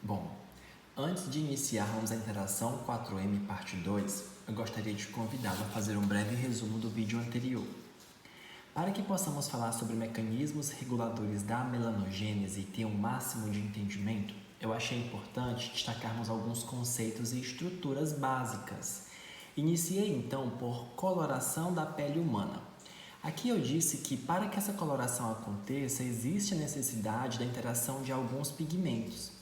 Bom, antes de iniciarmos a interação 4M parte 2, eu gostaria de convidá-lo a fazer um breve resumo do vídeo anterior. Para que possamos falar sobre mecanismos reguladores da melanogênese e ter um máximo de entendimento, eu achei importante destacarmos alguns conceitos e estruturas básicas. Iniciei então por coloração da pele humana. Aqui eu disse que para que essa coloração aconteça, existe a necessidade da interação de alguns pigmentos,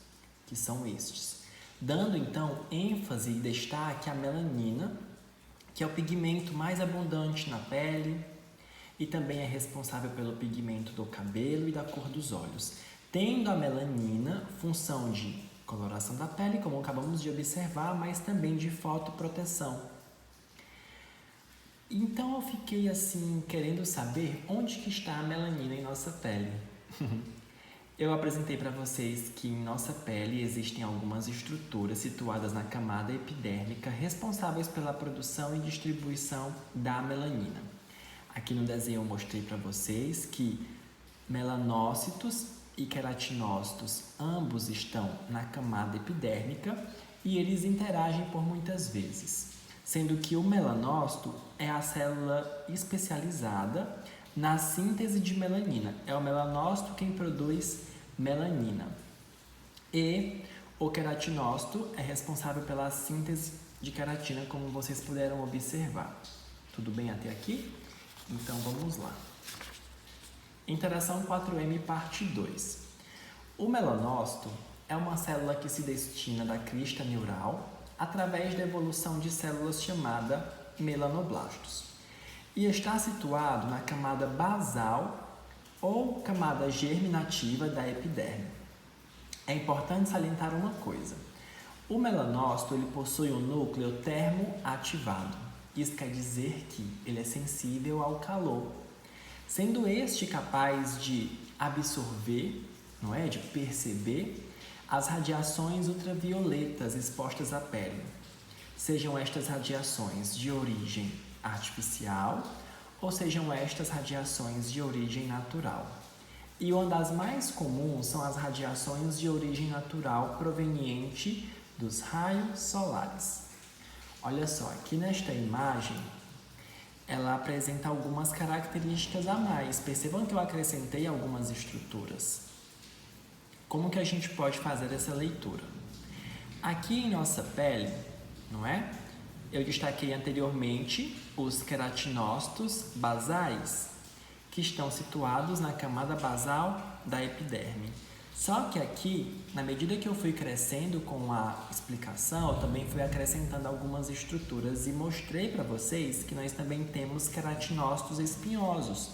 que são estes, dando então ênfase e destaque à melanina, que é o pigmento mais abundante na pele e também é responsável pelo pigmento do cabelo e da cor dos olhos, tendo a melanina função de coloração da pele, como acabamos de observar, mas também de fotoproteção. Então eu fiquei assim querendo saber onde que está a melanina em nossa pele. Eu apresentei para vocês que em nossa pele existem algumas estruturas situadas na camada epidérmica responsáveis pela produção e distribuição da melanina. Aqui no desenho eu mostrei para vocês que melanócitos e queratinócitos ambos estão na camada epidérmica e eles interagem por muitas vezes, sendo que o melanócito é a célula especializada na síntese de melanina. É o melanócito quem produz melanina. E o queratinócito é responsável pela síntese de queratina, como vocês puderam observar. Tudo bem até aqui? Então vamos lá. Interação 4M parte 2. O melanócito é uma célula que se destina da crista neural através da evolução de células chamada melanoblastos e está situado na camada basal ou camada germinativa da epiderme. É importante salientar uma coisa: o melanócito ele possui um núcleo termoativado. Isso quer dizer que ele é sensível ao calor, sendo este capaz de absorver, de perceber as radiações ultravioletas expostas à pele, sejam estas radiações de origem artificial ou sejam estas radiações de origem natural. E uma das mais comuns são as radiações de origem natural proveniente dos raios solares. Olha só, aqui nesta imagem, ela apresenta algumas características a mais. Percebam que eu acrescentei algumas estruturas. Como que a gente pode fazer essa leitura? Aqui em nossa pele, eu destaquei anteriormente os queratinócitos basais, que estão situados na camada basal da epiderme. Só que aqui, na medida que eu fui crescendo com a explicação, eu também fui acrescentando algumas estruturas e mostrei para vocês que nós também temos queratinócitos espinhosos,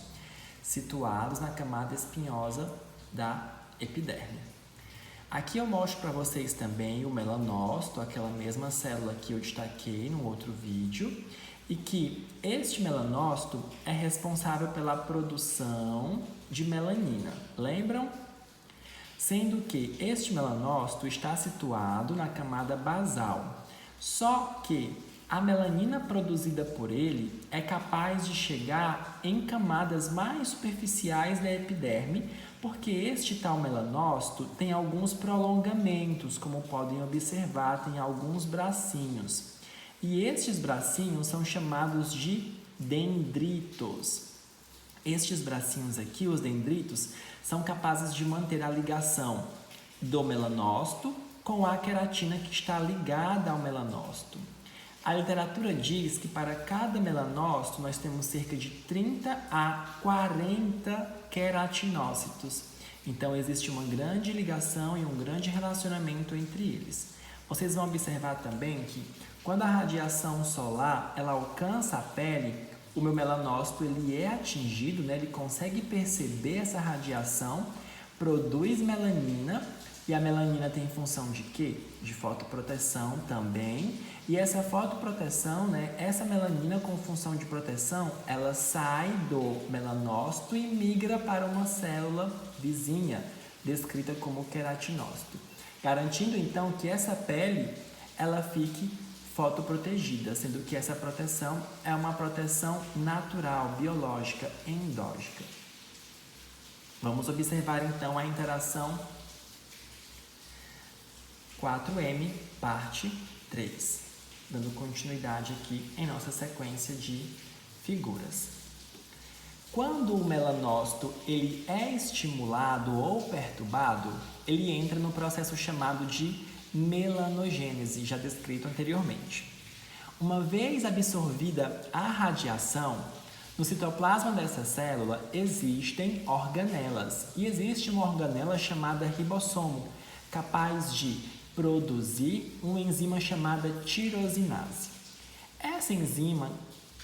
situados na camada espinhosa da epiderme. Aqui eu mostro para vocês também o melanócito, aquela mesma célula que eu destaquei no outro vídeo, e que este melanócito é responsável pela produção de melanina. Lembram? Sendo que este melanócito está situado na camada basal. Só que a melanina produzida por ele é capaz de chegar em camadas mais superficiais da epiderme, porque este tal melanócito tem alguns prolongamentos, como podem observar, tem alguns bracinhos. E estes bracinhos são chamados de dendritos. Estes bracinhos aqui, os dendritos, são capazes de manter a ligação do melanócito com a queratina que está ligada ao melanócito. A literatura diz que para cada melanócito nós temos cerca de 30 a 40 queratinócitos. Então existe uma grande ligação e um grande relacionamento entre eles. Vocês vão observar também que quando a radiação solar ela alcança a pele, o meu melanócito ele é atingido, ele consegue perceber essa radiação, produz melanina, e a melanina tem função de quê? De fotoproteção também. E essa fotoproteção, essa melanina com função de proteção, ela sai do melanócito e migra para uma célula vizinha, descrita como queratinócito, garantindo então que essa pele ela fique fotoprotegida, sendo que essa proteção é uma proteção natural, biológica, endógena. Vamos observar então a interação 4M, parte 3. Dando continuidade aqui em nossa sequência de figuras. Quando o melanócito ele é estimulado ou perturbado, ele entra no processo chamado de melanogênese, já descrito anteriormente. Uma vez absorvida a radiação, no citoplasma dessa célula existem organelas e existe uma organela chamada ribossomo, capaz de produzir uma enzima chamada tirosinase. Essa enzima,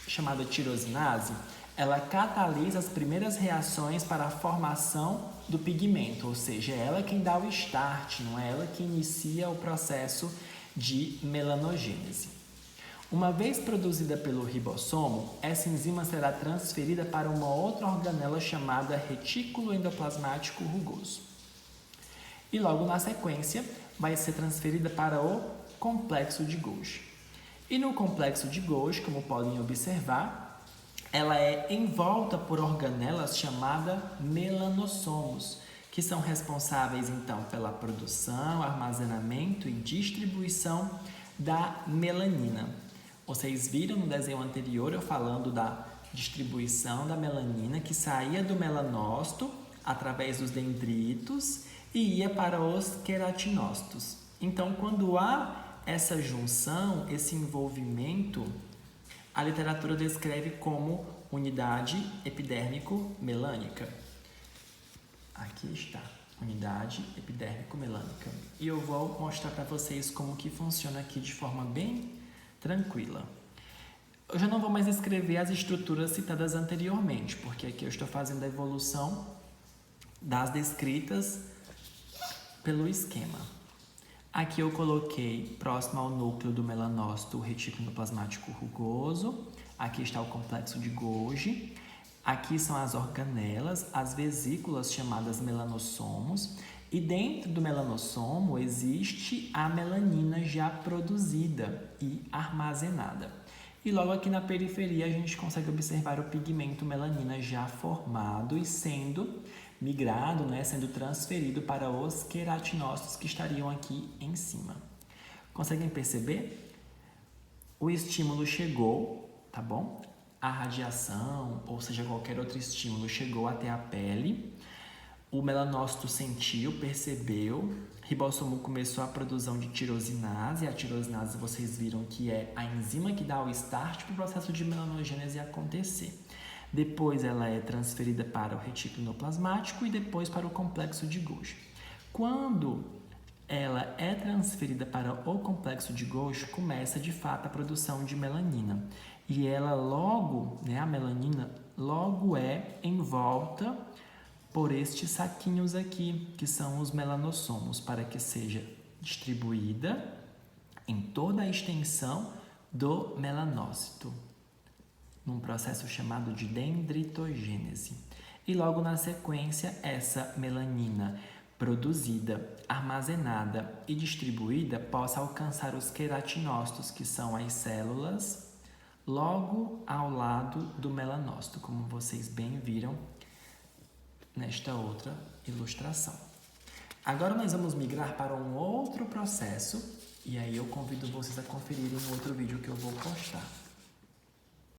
chamada tirosinase, ela catalisa as primeiras reações para a formação do pigmento, ou seja, é ela quem dá o start, não é ela que inicia o processo de melanogênese. Uma vez produzida pelo ribossomo, essa enzima será transferida para uma outra organela chamada retículo endoplasmático rugoso. E logo na sequência, vai ser transferida para o complexo de Golgi. E no complexo de Golgi, como podem observar, ela é envolta por organelas chamadas melanossomos, que são responsáveis então pela produção, armazenamento e distribuição da melanina. Vocês viram no desenho anterior eu falando da distribuição da melanina que saía do melanócito através dos dendritos e ia para os queratinócitos. Então, quando há essa junção, esse envolvimento, a literatura descreve como unidade epidérmico-melânica. Aqui está, unidade epidérmico-melânica. E eu vou mostrar para vocês como que funciona aqui de forma bem tranquila. Eu já não vou mais escrever as estruturas citadas anteriormente, porque aqui eu estou fazendo a evolução das descritas pelo esquema. Aqui eu coloquei próximo ao núcleo do melanócito o retículo endoplasmático rugoso. Aqui está o complexo de Golgi. Aqui são as organelas, as vesículas chamadas melanossomos. E dentro do melanossomo existe a melanina já produzida e armazenada. E logo aqui na periferia a gente consegue observar o pigmento melanina já formado e sendo migrado, sendo transferido para os queratinócitos que estariam aqui em cima. Conseguem perceber? O estímulo chegou, tá bom? A radiação, ou seja, qualquer outro estímulo chegou até a pele. O melanócito sentiu, percebeu, ribossomo começou a produção de tirosinase. A tirosinase vocês viram que é a enzima que dá o start para o processo de melanogênese acontecer. Depois ela é transferida para o retículo endoplasmático e depois para o complexo de Golgi. Quando ela é transferida para o complexo de Golgi, começa de fato a produção de melanina. E ela logo, a melanina, logo é envolta por estes saquinhos aqui, que são os melanossomos, para que seja distribuída em toda a extensão do melanócito, num processo chamado de dendritogênese. E logo na sequência, essa melanina produzida, armazenada e distribuída possa alcançar os queratinócitos, que são as células logo ao lado do melanócito, como vocês bem viram nesta outra ilustração. Agora nós vamos migrar para um outro processo e aí eu convido vocês a conferirem um outro vídeo que eu vou postar.